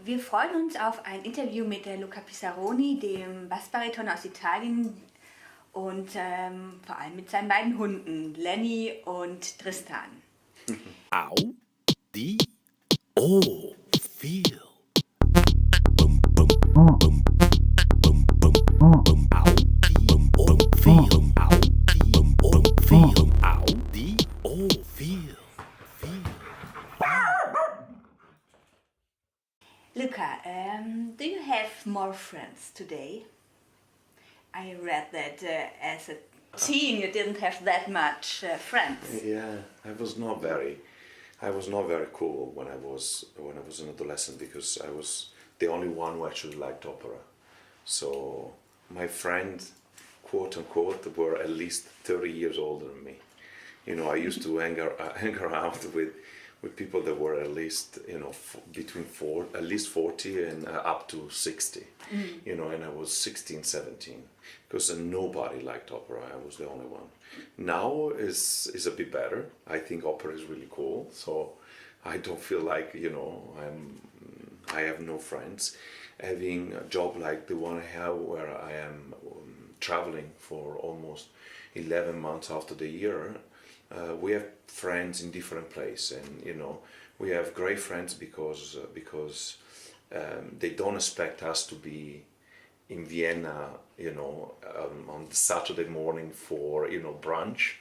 Wir freuen uns auf ein Interview mit Luca Pisaroni, dem Bassbariton aus Italien und vor allem mit seinen beiden Hunden, Lenny und Tristan. Au, die, oh, feel. Au, die, oh, feel. Au, die, oh, feel. Au, die, oh, feel. Luca, do you have more friends today? I read that as a teen you didn't have that much friends. Yeah, I was not very cool when I was an adolescent because I was the only one who actually liked opera. So my friends, quote unquote, were at least 30 years older than me. You know, I used to hang around with people that were at least, at least 40 and up to 60. You know, and I was 16, 17 because nobody liked opera. I was the only one. Now is a bit better. I think opera is really cool. So I don't feel like, I have no friends. Having a job like the one I have where I am traveling for almost 11 months after the year, we have friends in different places, and we have great friends because they don't expect us to be in Vienna, on Saturday morning for brunch,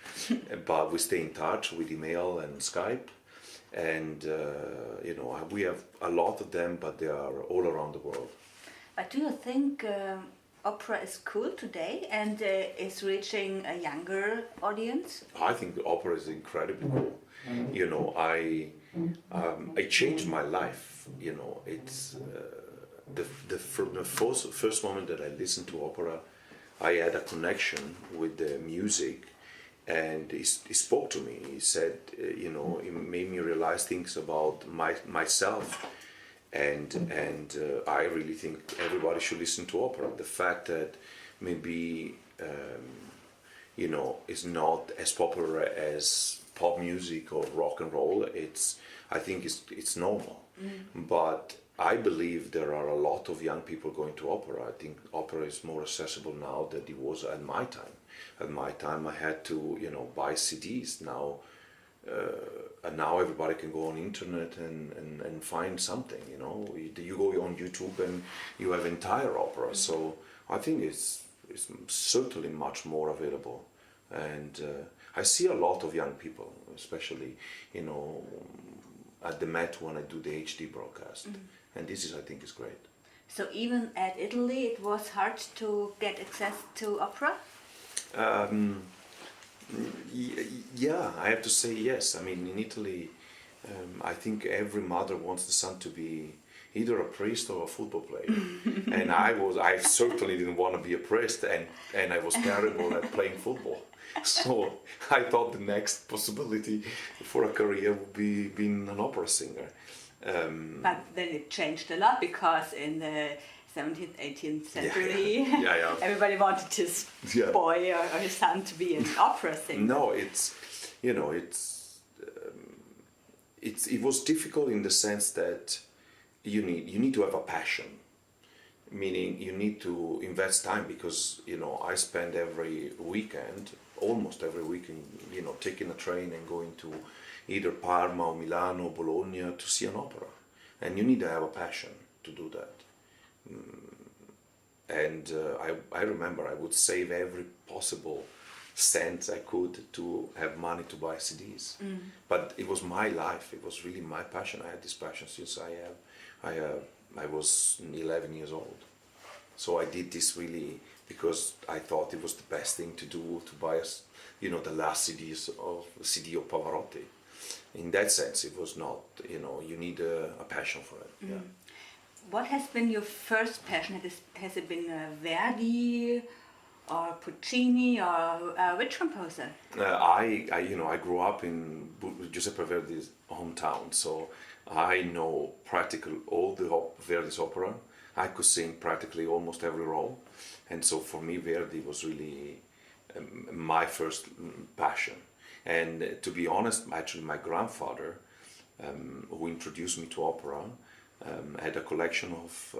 but we stay in touch with email and Skype, and we have a lot of them, but they are all around the world. But do you think opera is cool today and is reaching a younger audience? I think the opera is incredibly cool. I changed my life. It's from the first moment that I listened to opera, I had a connection with the music, and he spoke to me. He said, it made me realize things about myself. And I really think everybody should listen to opera. The fact that maybe it's not as popular as pop music or rock and roll, I think it's normal. But I believe there are a lot of young people going to opera. I think opera is more accessible now than it was at my time. At my time, I had to buy CDs. And now everybody can go on internet and find something. You go on YouTube and you have entire opera. So I think it's certainly much more available, and I see a lot of young people, especially at the Met when I do the HD broadcast, and I think is great. So even at Italy, it was hard to get access to opera. Yeah, I have to say yes. I mean, in Italy, I think every mother wants the son to be either a priest or a football player. And I certainly didn't want to be a priest, and I was terrible at playing football. So I thought the next possibility for a career would be being an opera singer. But then it changed a lot because in the 17th, 18th century, everybody wanted his boy or his son to be an opera singer. No, it was difficult in the sense that you need to have a passion, meaning you need to invest time, because I spend almost every weekend, taking a train and going to either Parma or Milano or Bologna to see an opera, and you need to have a passion to do that. And I remember I would save every possible cent I could to have money to buy CDs. But it was my life. It was really my passion. I had this passion since I was 11 years old. So I did this really because I thought it was the best thing to do, to buy the last CD of Pavarotti. In that sense, it was not. You need a passion for it. Yeah. What has been your first passion? Has it been Verdi or Puccini or which composer? I grew up in Giuseppe Verdi's hometown, so I know practically all the Verdi's opera. I could sing practically almost every role, and so for me Verdi was really my first passion. And to be honest, actually my grandfather, who introduced me to opera, had a collection of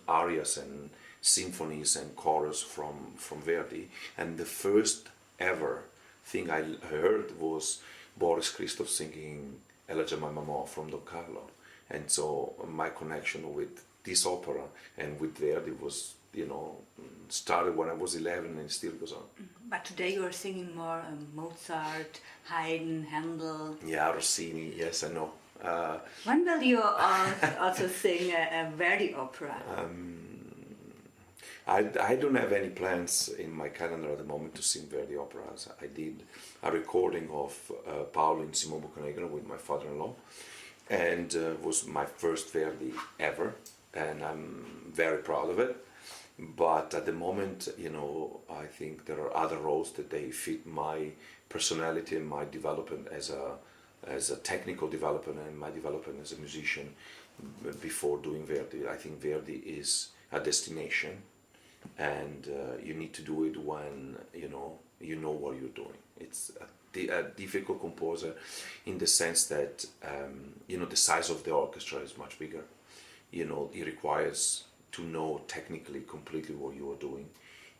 arias and symphonies and chorus from Verdi, and the first ever thing I heard was Boris Christoph singing Elegia My Maman from Don Carlo, and so my connection with this opera and with Verdi was, started when I was 11 and still goes on. But today you are singing more Mozart, Haydn, Handel. Yeah, Rossini, yes, I know. When will you also sing a Verdi opera? I don't have any plans in my calendar at the moment to sing Verdi operas. I did a recording of Paolo in Simon Boccanegra with my father-in-law, and was my first Verdi ever, and I'm very proud of it. But at the moment, I think there are other roles that they fit my personality and my development as a technical development and my development as a musician before doing Verdi. I think Verdi is a destination, and you need to do it when you know what you're doing. It's a difficult composer in the sense that the size of the orchestra is much bigger. It requires to know technically completely what you are doing,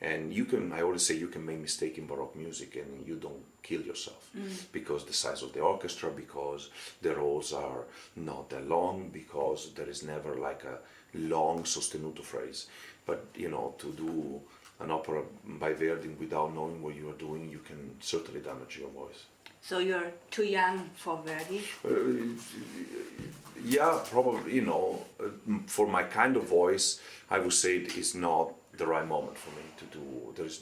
and I always say you can make mistake in Baroque music and you don't kill yourself because the size of the orchestra, because the roles are not that long, because there is never like a long sostenuto phrase. But to do an opera by Verdi without knowing what you are doing, you can certainly damage your voice. So you're too young for Verdi? Yeah, probably. For my kind of voice, I would say it is not the right moment for me to do. There is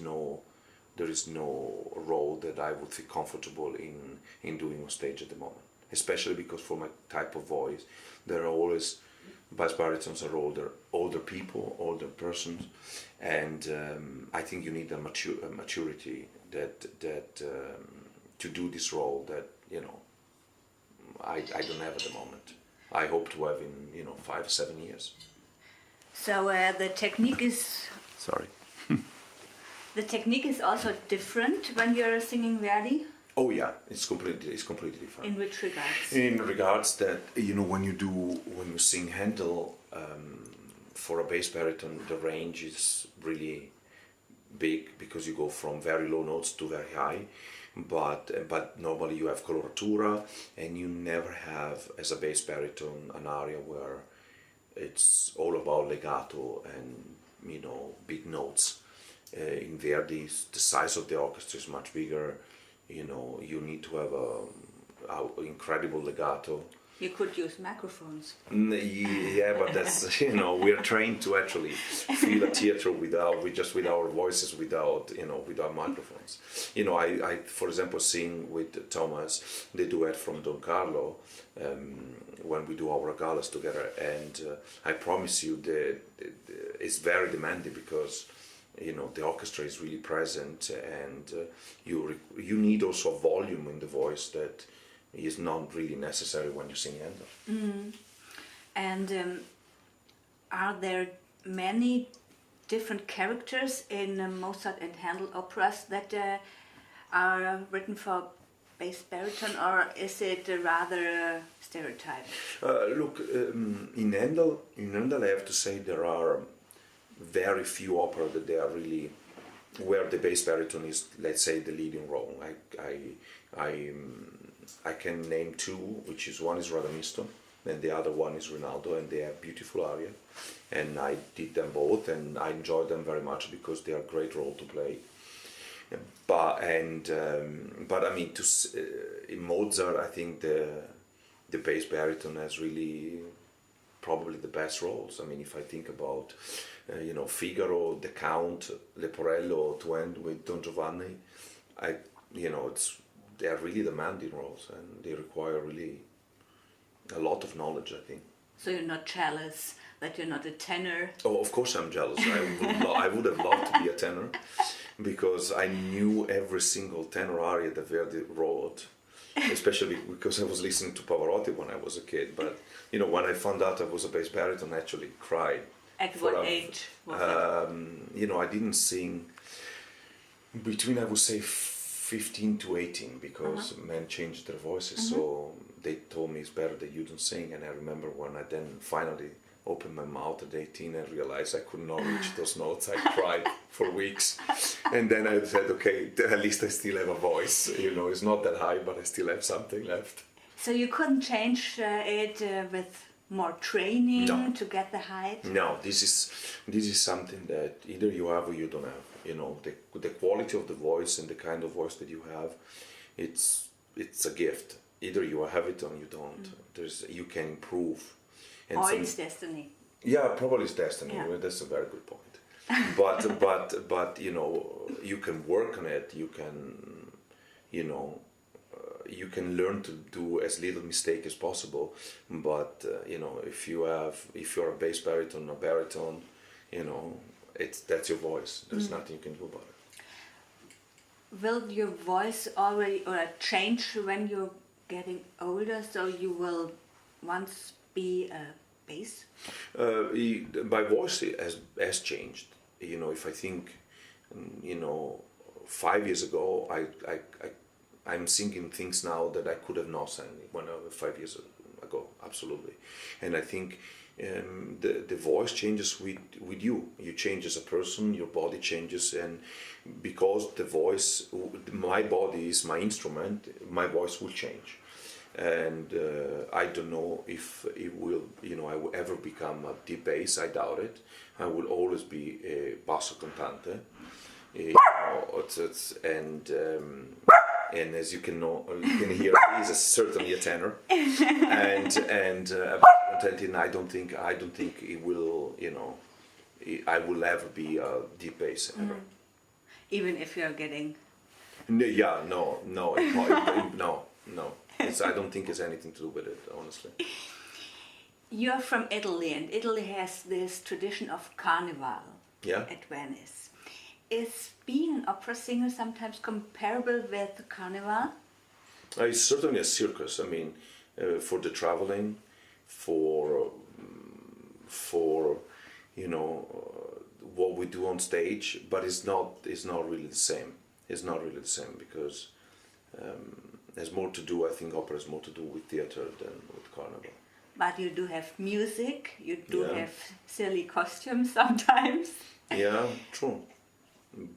no role that I would feel comfortable in doing on stage at the moment. Especially because for my type of voice, there are always bass baritons are older people, older persons, and I think you need a maturity that to do this role that I don't have at the moment. I hope to have in 5-7 years. So the technique is. Sorry. The technique is also different when you're singing Verdi. Oh yeah, it's completely different. In which regards? In regards that when you sing Handel, for a bass baritone, the range is really big because you go from very low notes to very high. But normally you have coloratura, and you never have, as a bass baritone, an aria where it's all about legato and big notes. In Verdi, the size of the orchestra is much bigger. You need to have a incredible legato. You could use microphones. Yeah, but that's we are trained to actually feel a theater with our voices, without microphones. I for example sing with Thomas the duet from Don Carlo when we do our galas together, and I promise you that it's very demanding because the orchestra is really present, and you need also a volume in the voice that is not really necessary when you sing Handel. Mm. And are there many different characters in Mozart and Handel operas that are written for bass baritone, or is it rather stereotype? Look, in Handel, I have to say there are very few operas that they are really where the bass baritone is, let's say, the leading role. I can name two, which is one is Radamisto and the other one is Rinaldo, and they have beautiful aria, and I did them both and I enjoyed them very much because they are a great role to play. But I mean, in Mozart, I think the bass baritone has really probably the best roles. I mean, if I think about Figaro, the Count, Leporello, to end with Don Giovanni, they are really demanding roles, and they require really a lot of knowledge, I think. So you're not jealous that you're not a tenor? Oh, of course I'm jealous. I would have loved to be a tenor, because I knew every single tenor aria that Verdi wrote, especially because I was listening to Pavarotti when I was a kid. But when I found out I was a bass baritone, I actually cried. At what age was that? I didn't sing between, I would say, 15 to 18, because men changed their voices. So they told me it's better that you don't sing. And I remember when I then finally opened my mouth at 18 and realized I could not reach those notes. I cried for weeks. And then I said, okay, at least I still have a voice. You know, it's not that high, but I still have something left. So you couldn't change it with more training No. to get the height? No, this is something that either you have or you don't have. You know, the quality of the voice and the kind of voice that you have, it's a gift. Either you have it or you don't. You can improve. And Or it's destiny. Yeah, probably it's destiny. Yeah. Well, that's a very good point. But you know, you can work on it. You can, you know, you can learn to do as little mistake as possible. But you know, if you're a bass baritone or baritone, you know, that's your voice. There's nothing you can do about it. Will your voice already or change when you're getting older? So you will once be a bass? My voice has changed. You know, if I think, you know, 5 years ago, I'm singing things now that I could have not sang when I was 5 years ago. Absolutely, and I think the voice changes with you. You change as a person. Your body changes, and because the voice, my body is my instrument, my voice will change. And I don't know if it will, you know, I will ever become a deep bass. I doubt it. I will always be a basso cantante. You know, and as you can hear, he's certainly a tenor. And I don't think it will, you know, I will ever be a deep bass ever. Even if you're getting... No, no. I don't think it's anything to do with it, honestly. You're from Italy, and Italy has this tradition of carnival at Venice. Is being an opera singer sometimes comparable with carnival? It's certainly a circus. I mean, for the traveling, for you know what we do on stage, but it's not really the same. It's not really the same because. There's more to do. I think opera has more to do with theater than with carnival. But you do have music. You do have silly costumes sometimes. Yeah, true.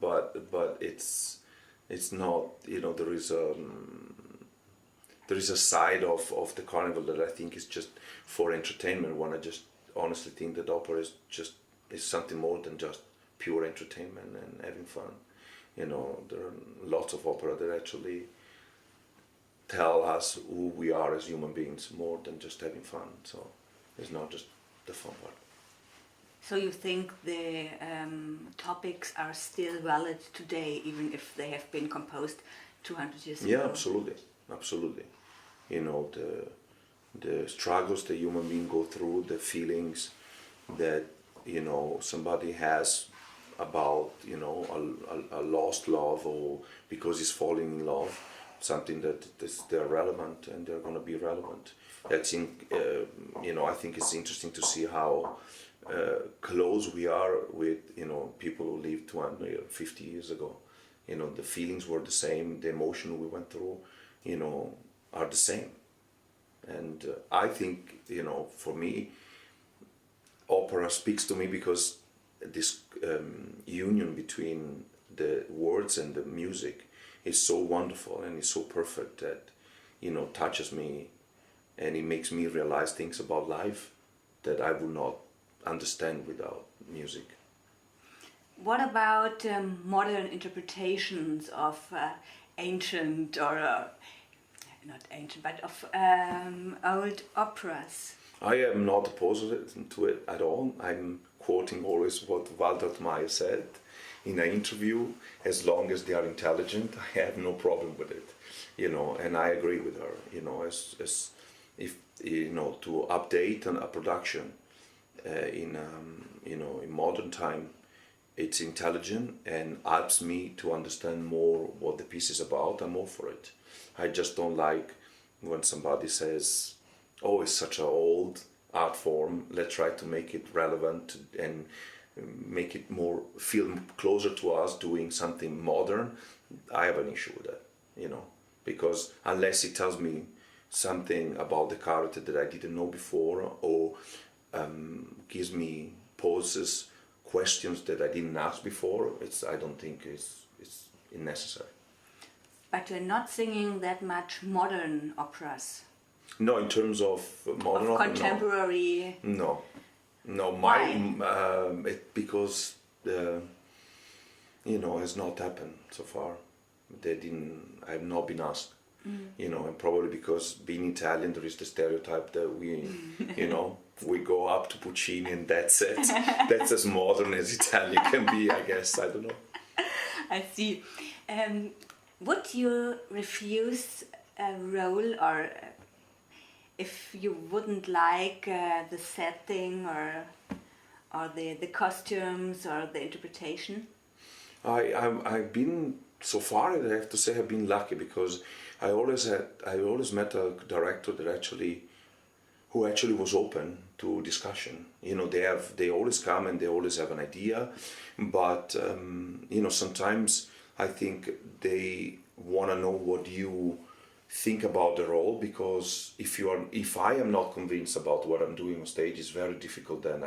But it's not. You know, there is a side of the carnival that I think is just for entertainment. When I just honestly think that opera is something more than just pure entertainment and having fun. You know, there are lots of opera that actually tell us who we are as human beings more than just having fun. So it's not just the fun part. So you think the topics are still valid today, even if they have been composed 200 years ago? Yeah, absolutely. You know, the struggles the human beings go through, the feelings that, you know, somebody has about, you know, a lost love, or because he's falling in love, something that they're relevant and they're going to be relevant. I think, you know, I think it's interesting to see how close we are with, you know, people who lived 250 years ago. You know, the feelings were the same, the emotion we went through, you know, are the same. And I think, you know, for me, opera speaks to me because this union between the words and the music is so wonderful and it's so perfect that, you know, touches me, and it makes me realize things about life that I would not understand without music. What about modern interpretations of ancient or not ancient, but of old operas? I am not opposed to it at all. I'm quoting always what Walter Mayer said in an interview. As long as they are intelligent, I have no problem with it, you know, and I agree with her, you know, as if, you know, to update a production in you know, in modern time, it's intelligent and helps me to understand more what the piece is about. I'm all for it. I just don't like when somebody says, oh, it's such an old art form, let's try to make it relevant and make it more feel closer to us doing something modern. I have an issue with that, you know, because unless it tells me something about the character that I didn't know before, or gives me poses questions that I didn't ask before. I don't think it's necessary. But you're not singing that much modern operas. No, in terms of modern Of opera, contemporary. no. Why? Because has not happened so far. I have not been asked. And probably because being Italian, there is the stereotype that we, we go up to Puccini and that's it. That's as modern as Italian can be, I guess. I don't know. I see. Would you refuse a role, or if you wouldn't like the setting or the costumes or the interpretation? I've been, so far I have to say I've been lucky, because I always met a director who actually was open to discussion. They always come and they always have an idea, but sometimes I think they want to know what you think about the role, because if I am not convinced about what I'm doing on stage, it's very difficult. Then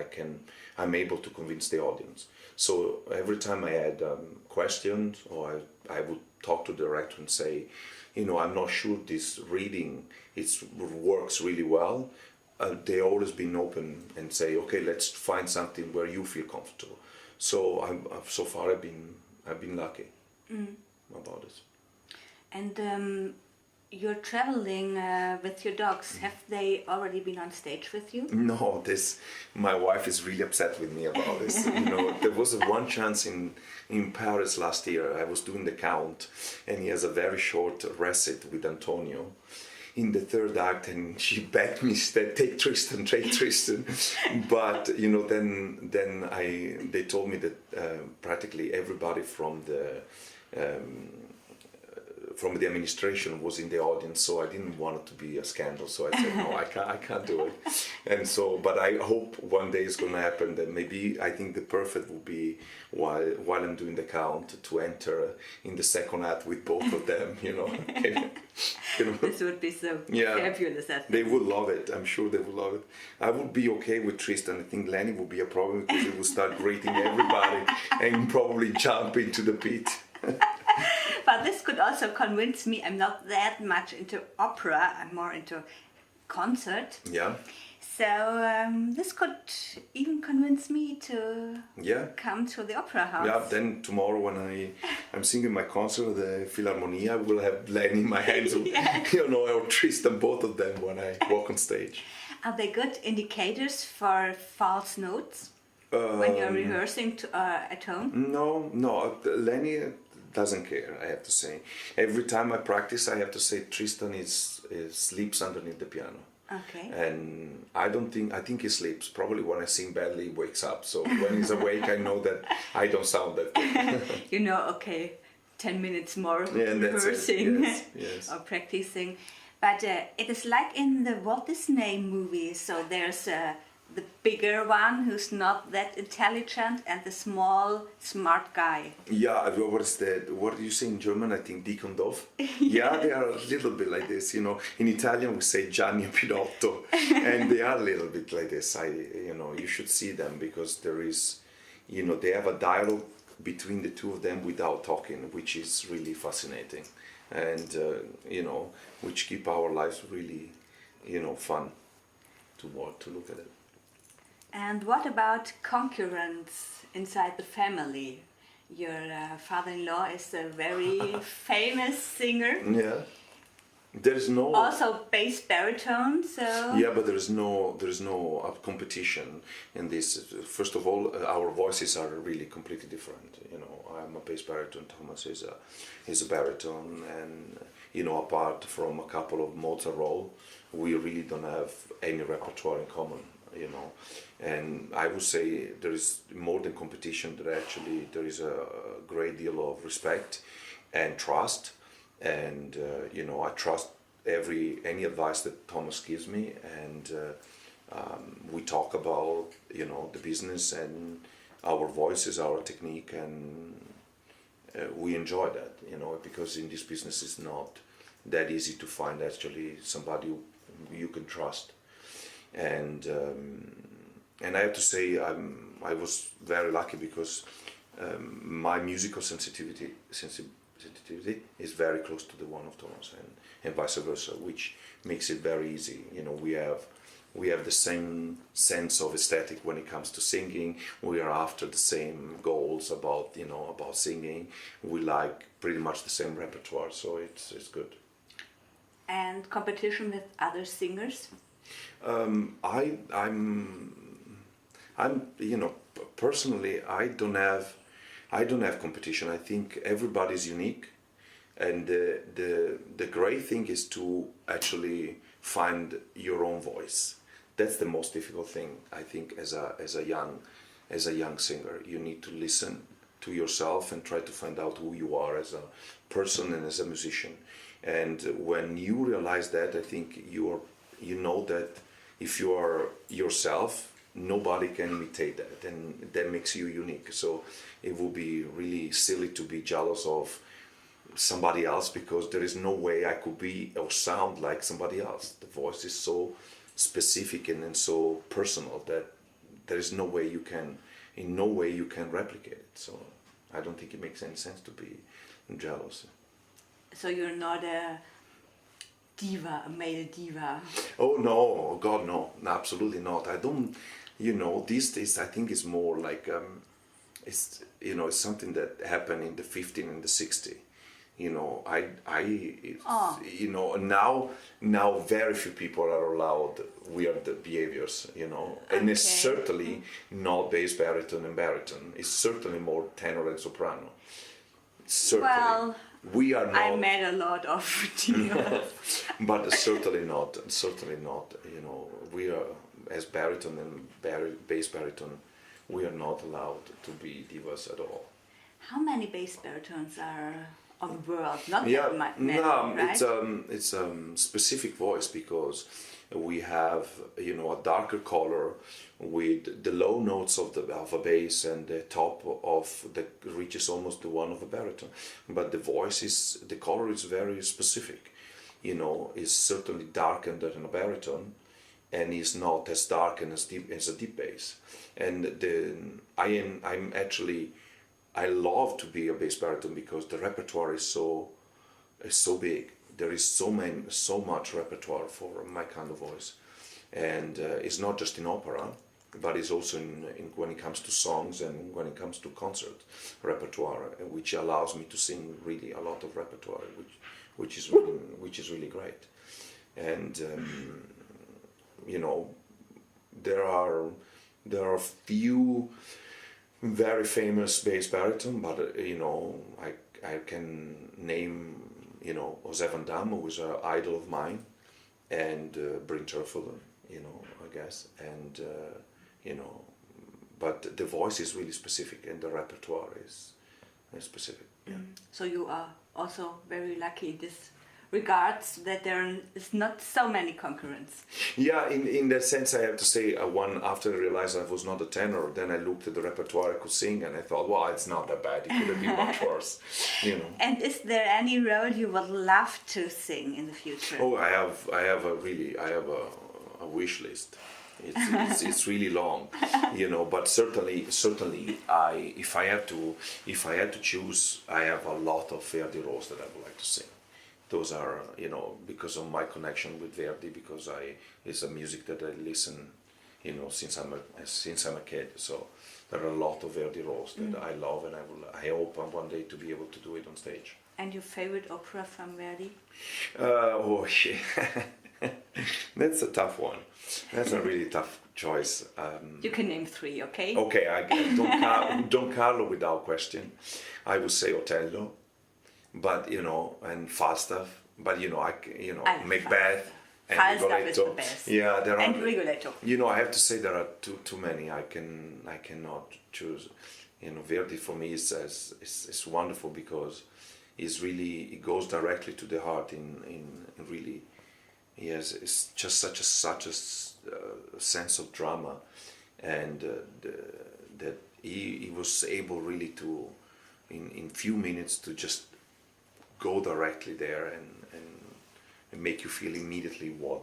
I'm able to convince the audience. So every time I had questions, or I would talk to the director and say, I'm not sure this reading works really well. They always been open and say, okay, let's find something where you feel comfortable. So so far I've been lucky about it. And you're traveling with your dogs. Have they already been on stage with you? No, my wife is really upset with me about this. There was one chance in Paris last year. I was doing the Count, and he has a very short recit with Antonio in the third act, and she begged me, said, take Tristan. But then they told me that practically everybody from the administration was in the audience, so I didn't want it to be a scandal. So I said, no, I can't do it. And so, but I hope one day it's going to happen. That maybe I think the perfect will be while I'm doing the Count to enter in the second act with both of them. This would be so fabulous. I think. They would love it. I'm sure they would love it. I would be okay with Tristan. I think Lenny would be a problem, because he would start greeting everybody and probably jump into the pit. But this could also convince me. I'm not that much into opera. I'm more into concert. Yeah. So this could even convince me to come to the opera house. Yeah. Then tomorrow when I'm singing my concert at the Philharmonia, I will have Lenny in my hands, or Tristan, both of them when I walk on stage. Are they good indicators for false notes when you're rehearsing at home? No. Lenny doesn't care, I have to say. Every time I practice, I have to say Tristan sleeps underneath the piano. Okay. And I think he sleeps. Probably when I sing badly, he wakes up. So when he's awake, I know that I don't sound that good. Okay, 10 minutes more and rehearsing yes. or practicing. But it is like in the Walt Disney movies. So there's the bigger one who's not that intelligent, and the small, smart guy. Yeah, what do you say in German? I think Dick und Doof. Yeah, they are a little bit like this. In Italian we say Gianni and Pinotto, and they are a little bit like this. You should see them, because there is, they have a dialogue between the two of them without talking, which is really fascinating, and which keep our lives really, fun to look at it. And what about concurrents inside the family? Your father-in-law is a very famous singer. Yeah. There's no. Also bass baritone, so. Yeah, but there is no competition in this. First of all, our voices are really completely different. I'm a bass baritone. Thomas is a baritone, and apart from a couple of Mozart roles, we really don't have any repertoire in common. And I would say there is more than competition. There is a great deal of respect and trust, and I trust any advice that Thomas gives me, and we talk about the business and our voices, our technique, and we enjoy that, because in this business it's not that easy to find actually somebody who you can trust. And I have to say I was very lucky because my musical sensitivity is very close to the one of Thomas, and vice versa, which makes it very easy. You know, we have the same sense of aesthetic when it comes to singing. We are after the same goals about singing. We like pretty much the same repertoire, so it's good. And competition with other singers? I'm personally I don't have competition. I think everybody's unique, and the great thing is to actually find your own voice. That's the most difficult thing, I think, as a young singer. You need to listen to yourself and try to find out who you are as a person and as a musician. And when you realize that, I think you know that if you are yourself, nobody can imitate that, and that makes you unique. So it would be really silly to be jealous of somebody else, because there is no way I could be or sound like somebody else. The voice is so specific and so personal that there is no way you can replicate it. So I don't think it makes any sense to be jealous. So you're not a diva, a male diva? Oh no, God no, absolutely not. I don't, these days I think it's more like, it's something that happened in the 50s and the 60s. Now very few people are allowed weird behaviors, and it's certainly not bass, baritone and baritone. It's certainly more tenor and soprano. Certainly. Well, we are not. I met a lot of divas. But certainly not. We are, as baritone and bass baritone, we are not allowed to be divas at all. How many bass baritones are on the world? Not Yeah, that many, no, right? it's specific voice, because we have a darker color with the low notes of a bass, and the top of that reaches almost the one of a baritone. But the color is very specific. Is certainly darker than a baritone, and is not as dark and as deep as a deep bass. And I love to be a bass baritone because the repertoire is so big. There is so much repertoire for my kind of voice, and it's not just in opera, but it's also in when it comes to songs and when it comes to concert repertoire, which allows me to sing really a lot of repertoire, which is really great. And there are few very famous bass baritone, but I can name Jose Van Damme, who was an idol of mine, and Bryn Terfel, I guess, and but the voice is really specific and the repertoire is specific. Yeah. So you are also very lucky in this regards that there is not so many concurrents. Yeah, in that sense, I have to say, after I realized I was not a tenor, then I looked at the repertoire I could sing, and I thought, well, it's not that bad. It could have been much worse, And is there any role you would love to sing in the future? Oh, I have a wish list. It's really long, But certainly, if I had to choose, I have a lot of Verdi roles that I would like to sing. Those are, because of my connection with Verdi, because it's a music that I listen, since I'm a kid. So there are a lot of Verdi roles that I love, and I hope one day to be able to do it on stage. And your favorite opera from Verdi? That's a tough one. That's a really tough choice. You can name 3, okay? Okay, Don Carlo without question. I would say Otello, but and Falstaff, but Macbeth and Falstaff is the Rigoletto. best. Yeah, there are. And Rigoletto. I have to say there are too many. I cannot choose. Verdi for me is wonderful because it goes directly to the heart in really. Yes, it's just such a sense of drama, and that he was able really to, in few minutes, to just go directly there and make you feel immediately what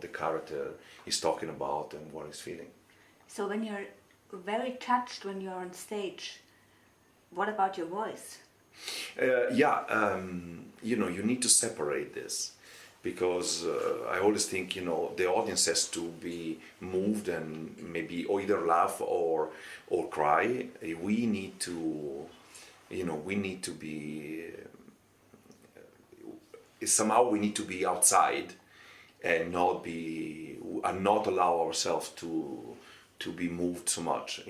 the character is talking about and what he's feeling. So when you're very touched when you're on stage, what about your voice? You need to separate this, because I always think the audience has to be moved and maybe either laugh or cry. We need to be somehow we need to be outside and not allow ourselves to be moved so much,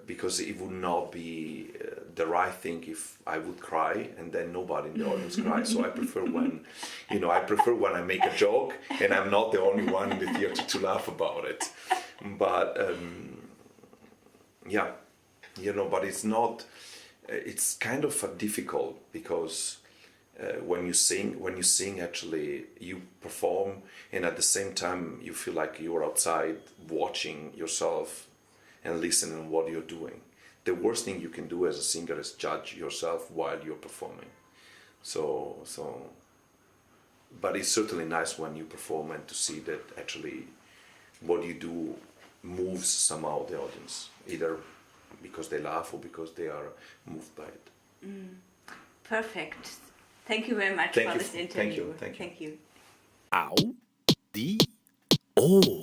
because it would not be the right thing if I would cry and then nobody in the audience cries. So I prefer when I make a joke and I'm not the only one in the theater to laugh about it. But but it's not. It's kind of difficult, because when you sing, actually you perform, and at the same time you feel like you're outside watching yourself and listening to what you're doing. The worst thing you can do as a singer is judge yourself while you're performing. But it's certainly nice when you perform and to see that actually what you do moves somehow the audience, either because they laugh or because they are moved by it. Perfect. Thank you very much for this interview. Thank you. Au, di, o.